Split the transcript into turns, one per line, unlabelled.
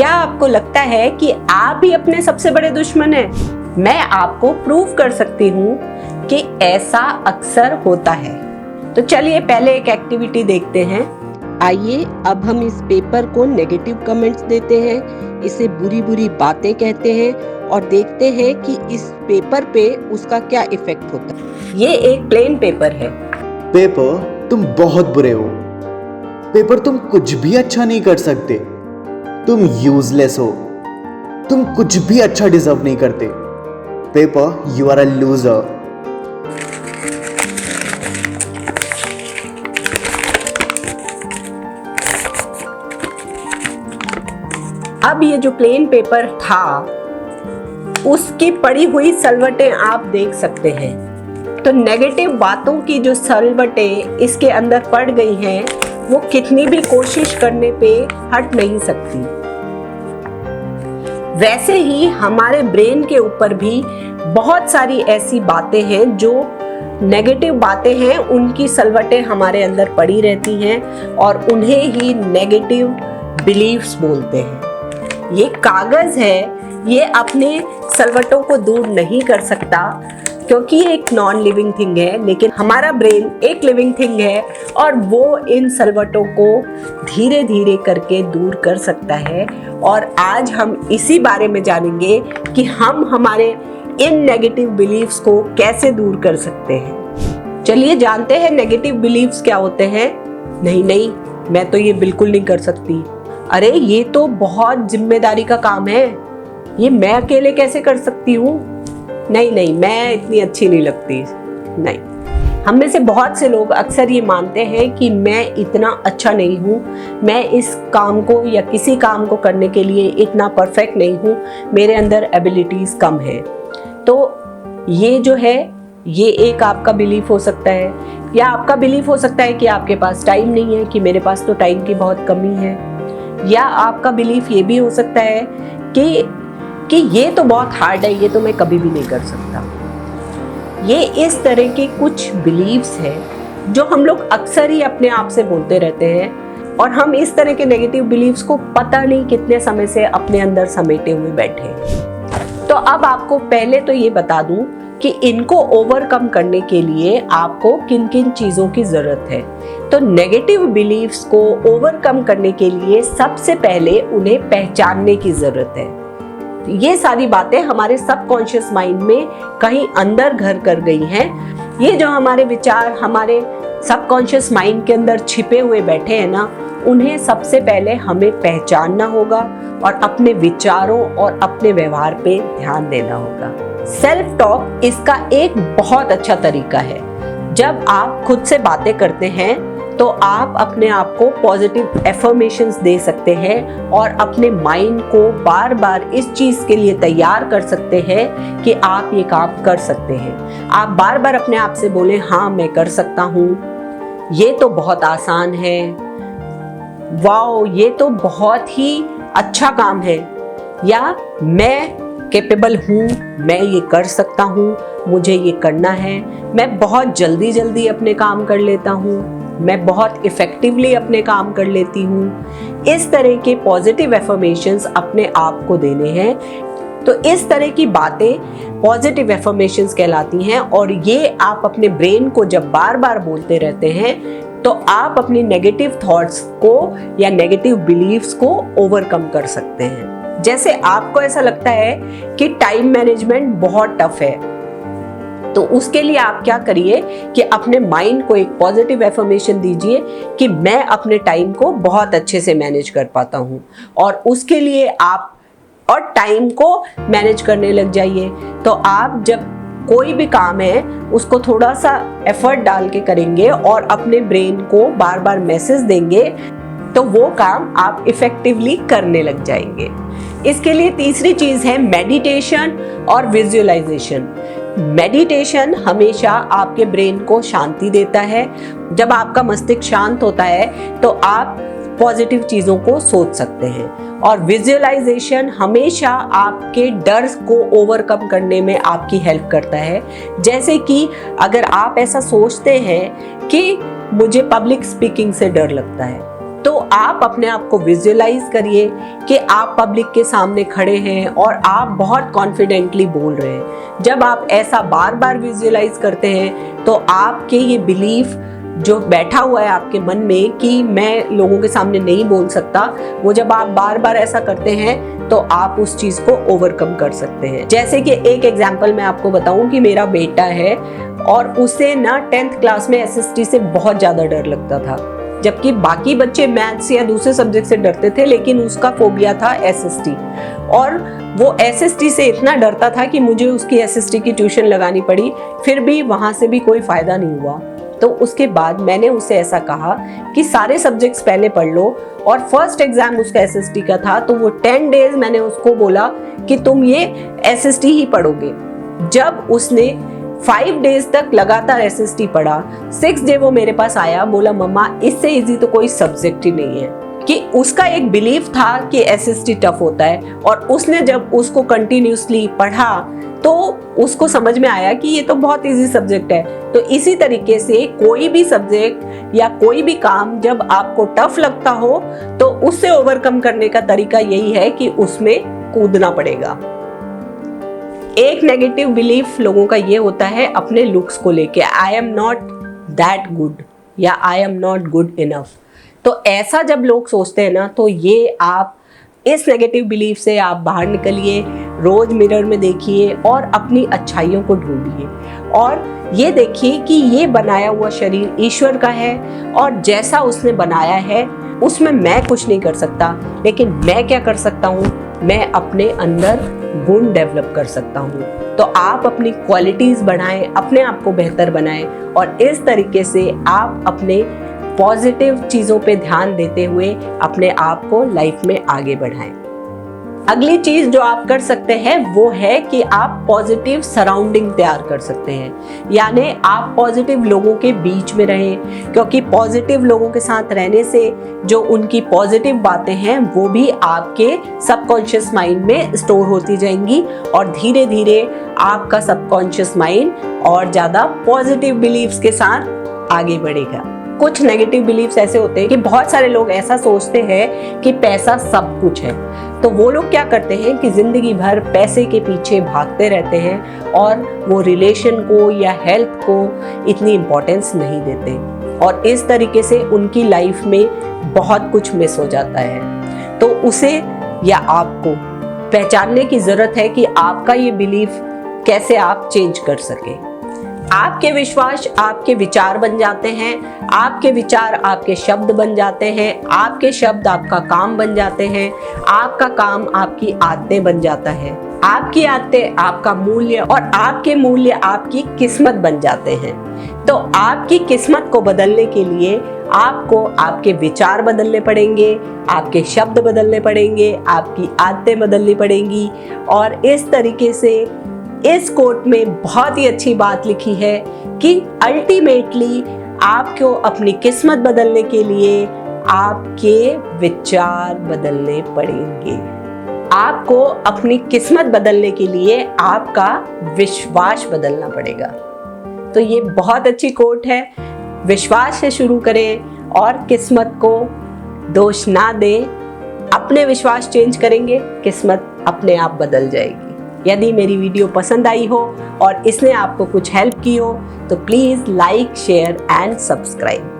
क्या आपको लगता है कि आप ही अपने सबसे बड़े दुश्मन हैं? मैं आपको प्रूव कर सकती हूँ कि ऐसा अक्सर होता है। तो चलिए पहले एक एक्टिविटी देखते हैं। आइए अब हम इस पेपर को नेगेटिव कमेंट्स देते हैं, इसे बुरी बुरी बातें कहते हैं और देखते हैं कि इस पेपर पे उसका क्या इफेक्ट होता है। ये एक प्लेन पेपर है।
पेपर, तुम बहुत बुरे हो। पेपर, तुम कुछ भी अच्छा नहीं कर सकते। तुम यूजलेस हो। तुम कुछ भी अच्छा डिजर्व नहीं करते। Paper, you are a loser.
अब ये जो प्लेन पेपर था उसकी पड़ी हुई सलवटें आप देख सकते हैं। तो नेगेटिव बातों की जो सलवटें इसके अंदर पड़ गई हैं वो कितनी भी कोशिश करने पे हट नहीं सकती। वैसे ही हमारे ब्रेन के ऊपर भी बहुत सारी ऐसी बातें हैं जो नेगेटिव बातें हैं, उनकी सलवटें हमारे अंदर पड़ी रहती हैं और उन्हें ही नेगेटिव बिलीफ्स बोलते हैं। ये कागज है, ये अपने सलवटों को दूर नहीं कर सकता क्योंकि ये एक नॉन लिविंग थिंग है, लेकिन हमारा ब्रेन एक लिविंग थिंग है और वो इन सलवटों को धीरे धीरे करके दूर कर सकता है। और आज हम इसी बारे में जानेंगे कि हम हमारे इन नेगेटिव बिलीफ्स को कैसे दूर कर सकते हैं। चलिए जानते हैं नेगेटिव बिलीफ्स क्या होते हैं। नहीं, मैं तो ये बिल्कुल नहीं कर सकती। अरे ये तो बहुत जिम्मेदारी का काम है, ये मैं अकेले कैसे कर सकती हूँ। नहीं, मैं इतनी अच्छी नहीं लगती। नहीं, हम में से बहुत से लोग अक्सर ये मानते हैं कि मैं इतना अच्छा नहीं हूँ, मैं इस काम को या किसी काम को करने के लिए इतना परफेक्ट नहीं हूँ, मेरे अंदर एबिलिटीज कम है। तो ये जो है ये एक आपका बिलीफ हो सकता है, या आपका बिलीफ हो सकता है कि आपके पास टाइम नहीं है, कि मेरे पास तो टाइम की बहुत कमी है। या आपका बिलीफ ये भी हो सकता है कि ये तो बहुत हार्ड है, ये तो मैं कभी भी नहीं कर सकता। ये इस तरह के कुछ बिलीव्स हैं जो हम लोग अक्सर ही अपने आप से बोलते रहते हैं और हम इस तरह के नेगेटिव बिलीव्स को पता नहीं कितने समय से अपने अंदर समेटे हुए बैठे हैं। तो अब आपको पहले तो ये बता दूं कि इनको ओवरकम करने के लिए आपको किन किन चीज़ों की ज़रूरत है। तो नेगेटिव बिलीव्स को ओवरकम करने के लिए सबसे पहले उन्हें पहचानने की ज़रूरत है। ये सारी बातें हमारे सबकॉन्शियस माइंड में कहीं अंदर घर कर गई हैं। ये जो हमारे विचार हमारे सबकॉन्शियस माइंड के अंदर छिपे हुए बैठे हैं ना, उन्हें सबसे पहले हमें पहचानना होगा और अपने विचारों और अपने व्यवहार पे ध्यान देना होगा। सेल्फ टॉक इसका एक बहुत अच्छा तरीका है। जब आप खुद से बातें करते हैं तो आप अपने आप को पॉजिटिव एफर्मेशंस दे सकते हैं और अपने माइंड को बार बार इस चीज़ के लिए तैयार कर सकते हैं कि आप ये काम कर सकते हैं। आप बार बार अपने आप से बोलें, हाँ मैं कर सकता हूँ, ये तो बहुत आसान है, वाओ ये तो बहुत ही अच्छा काम है, या मैं कैपेबल हूँ, मैं ये कर सकता हूँ, मुझे ये करना है, मैं बहुत जल्दी अपने काम कर लेता हूँ, मैं बहुत इफेक्टिवली अपने काम कर लेती हूँ। इस तरह के पॉजिटिव एफर्मेशंस अपने आप को देने हैं। तो इस तरह की बातें पॉजिटिव एफर्मेशंस कहलाती हैं और ये आप अपने ब्रेन को जब बार बार बोलते रहते हैं तो आप अपनी नेगेटिव थॉट्स को या नेगेटिव बिलीव्स को ओवरकम कर सकते हैं। जैसे आपको ऐसा लगता है कि टाइम मैनेजमेंट बहुत टफ है, तो उसके लिए आप क्या करिए कि अपने माइंड को एक पॉजिटिव एफर्मेशन दीजिए कि मैं अपने टाइम को बहुत अच्छे से मैनेज कर पाता हूँ, और उसके लिए आप और टाइम को मैनेज करने लग जाइए। तो आप जब कोई भी काम है उसको थोड़ा सा एफर्ट डाल के करेंगे और अपने ब्रेन को बार बार मैसेज देंगे तो वो काम आप इफेक्टिवली करने लग जाएंगे। इसके लिए तीसरी चीज़ है मेडिटेशन और विजुअलाइजेशन। मेडिटेशन हमेशा आपके ब्रेन को शांति देता है। जब आपका मस्तिष्क शांत होता है तो आप पॉजिटिव चीज़ों को सोच सकते हैं। और विजुअलाइजेशन हमेशा आपके डर को ओवरकम करने में आपकी हेल्प करता है। जैसे कि अगर आप ऐसा सोचते हैं कि मुझे पब्लिक स्पीकिंग से डर लगता है, तो आप अपने आप को विजुअलाइज करिए कि आप पब्लिक के सामने खड़े हैं और आप बहुत कॉन्फिडेंटली बोल रहे हैं। जब आप ऐसा बार बार विजुअलाइज करते हैं तो आपके ये बिलीफ जो बैठा हुआ है आपके मन में कि मैं लोगों के सामने नहीं बोल सकता, वो जब आप बार बार ऐसा करते हैं तो आप उस चीज को ओवरकम कर सकते हैं। जैसे कि एक एग्जांपल मैं आपको बताऊं कि मेरा बेटा है और उसे ना 10th क्लास में एसएसटी से बहुत ज्यादा डर लगता था, जबकि बाकी बच्चे मैथ्स या दूसरे सब्जेक्ट से डरते थे, लेकिन उसका फोबिया था एसएसटी। और वो एसएसटी से इतना डरता था कि मुझे उसकी एसएसटी की ट्यूशन लगानी पड़ी, फिर भी वहां से भी कोई फायदा नहीं हुआ। तो उसके बाद मैंने उसे ऐसा कहा कि सारे सब्जेक्ट्स पहले पढ़ लो, और फर्स्ट एग्जाम उसका एसएसटी का था, तो वो 10 डेज मैंने उसको बोला कि तुम ये एसएसटी ही पढ़ोगे। जब उसने 5 डेज तक लगातार एसएसटी पढ़ा, 6 डे वो मेरे पास आया, बोला मम्मा इससे इजी तो कोई सब्जेक्ट ही नहीं है। कि उसका एक बिलीफ था कि एसएसटी टफ होता है, और उसने जब उसको कंटिन्यूसली पढ़ा तो उसको समझ में आया कि ये तो बहुत इजी सब्जेक्ट है। तो इसी तरीके से कोई भी सब्जेक्ट या कोई भी काम जब आपको टफ लगता हो तो उससे ओवरकम करने का तरीका यही है कि उसमें कूदना पड़ेगा। एक नेगेटिव बिलीफ लोगों का ये होता है अपने लुक्स को लेके, I am not that good या I am not good enough. तो ऐसा जब लोग सोचते हैं ना, तो ये आप इस नेगेटिव बिलीफ से आप बाहर निकलिए, रोज मिरर में देखिए और अपनी अच्छाइयों को ढूंढिए, और ये देखिए कि ये बनाया हुआ शरीर ईश्वर का है, और जैसा उसने बनाया है उसमें मैं कुछ नहीं कर सकता, लेकिन मैं क्या कर सकता हूँ, मैं अपने अंदर गुण डेवलप कर सकता हूँ। तो आप अपनी क्वालिटीज बढ़ाएं, अपने आप को बेहतर बनाएं, और इस तरीके से आप अपने पॉजिटिव चीजों पे ध्यान देते हुए अपने आप को लाइफ में आगे बढ़ाएं। अगली चीज जो आप कर सकते हैं वो है कि आप पॉजिटिव सराउंडिंग तैयार कर सकते हैं, यानी आप पॉजिटिव लोगों के बीच में रहें, क्योंकि पॉजिटिव लोगों के साथ रहने से जो उनकी पॉजिटिव बातें हैं वो भी आपके सबकॉन्शियस माइंड में स्टोर होती जाएंगी, और धीरे धीरे आपका सबकॉन्शियस माइंड और ज्यादा पॉजिटिव बिलीव्स के साथ आगे बढ़ेगा। कुछ नेगेटिव बिलीफ्स ऐसे होते हैं कि बहुत सारे लोग ऐसा सोचते हैं कि पैसा सब कुछ है, तो वो लोग क्या करते हैं कि जिंदगी भर पैसे के पीछे भागते रहते हैं और वो रिलेशन को या हेल्थ को इतनी इम्पोर्टेंस नहीं देते, और इस तरीके से उनकी लाइफ में बहुत कुछ मिस हो जाता है। तो उसे या आपको पहचानने की जरूरत है कि आपका ये बिलीफ कैसे आप चेंज कर सके। आपके विश्वास आपके विचार बन जाते हैं, आपके विचार आपके शब्द बन जाते हैं, आपके शब्द आपका काम बन जाते हैं, आपका काम आपकी आदतें बन जाता है, आपकी आदतें आपका मूल्य, और आपके मूल्य आपकी किस्मत बन जाते हैं। तो आपकी किस्मत को बदलने के लिए आपको आपके विचार बदलने पड़ेंगे, आपके शब्द बदलने पड़ेंगे, आपकी आदतें बदलनी पड़ेंगी। और इस तरीके से इस कोट में बहुत ही अच्छी बात लिखी है कि अल्टीमेटली आपको अपनी किस्मत बदलने के लिए आपके विचार बदलने पड़ेंगे। आपको अपनी किस्मत बदलने के लिए आपका विश्वास बदलना पड़ेगा। तो ये बहुत अच्छी कोट है। विश्वास से शुरू करें और किस्मत को दोष ना दें। अपने विश्वास चेंज करेंगे, किस्मत अपने आप बदल जाएगी। यदि मेरी वीडियो पसंद आई हो और इसने आपको कुछ हेल्प की हो तो please like, share and subscribe.